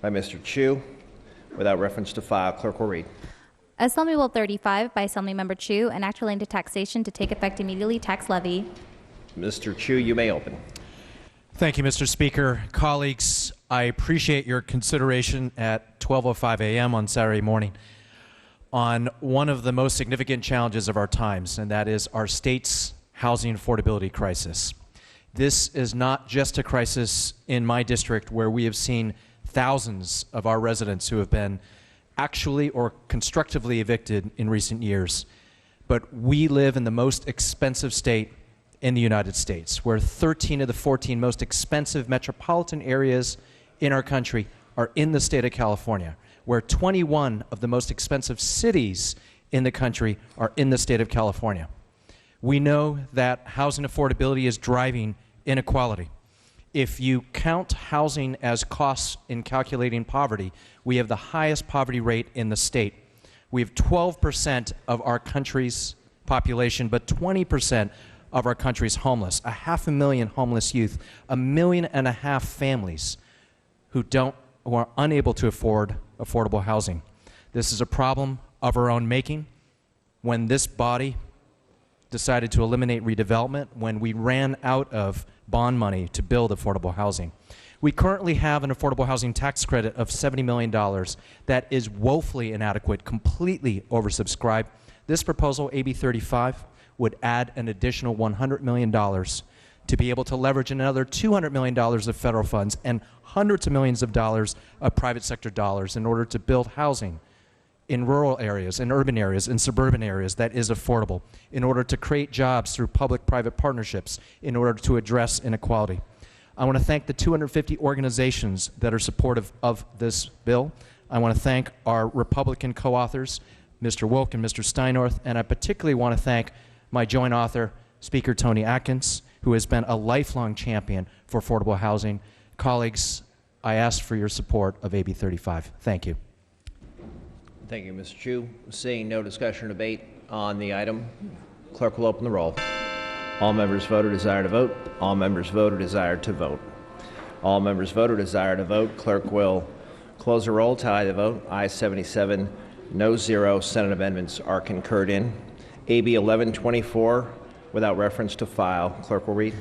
by Mr. Chiu. Without reference to file, clerk will read. Assembly Bill 35 by Assemblymember Chiu, an act relating to taxation to take effect immediately, tax levy. Mr. Chiu, you may open. Thank you, Mr. Speaker. Colleagues, I appreciate your consideration at 12:05 a.m. on Saturday morning on one of the most significant challenges of our times, and that is our state's housing affordability crisis. This is not just a crisis in my district where we have seen thousands of our residents who have been actually or constructively evicted in recent years, but we live in the most expensive state in the United States, where 13 of the 14 most expensive metropolitan areas in our country are in the state of California, where 21 of the most expensive cities in the country are in the state of California. We know that housing affordability is driving inequality. If you count housing as costs in calculating poverty, we have the highest poverty rate in the state. We have 12% of our country's population, but 20% of our country's homeless, 500,000 homeless youth, 1.5 million families who are unable to afford affordable housing. This is a problem of our own making. When this body decided to eliminate redevelopment, when we ran out of bond money to build affordable housing. We currently have an affordable housing tax credit of $70 million that is woefully inadequate, completely oversubscribed. This proposal, AB 35, would add an additional $100 million to be able to leverage another $200 million of federal funds and hundreds of millions of dollars of private sector dollars in order to build housing in rural areas, in urban areas, in suburban areas that is affordable, in order to create jobs through public-private partnerships, in order to address inequality. I want to thank the 250 organizations that are supportive of this bill. I want to thank our Republican co-authors, Mr. Wilk and Mr. Steinorth, and I particularly want to thank my joint author, Speaker Tony Atkins, who has been a lifelong champion for affordable housing. Colleagues, I ask for your support of AB 35. Thank you. Thank you, Mr. Chiu. Seeing no discussion or debate on the item, clerk will open the roll. All members vote or desire to vote. All members vote or desire to vote. All members vote or desire to vote. Clerk will close the roll, tally the vote. Ayes 77, no 0. Senate amendments are concurred in. AB 1124, without reference to file. Clerk will read.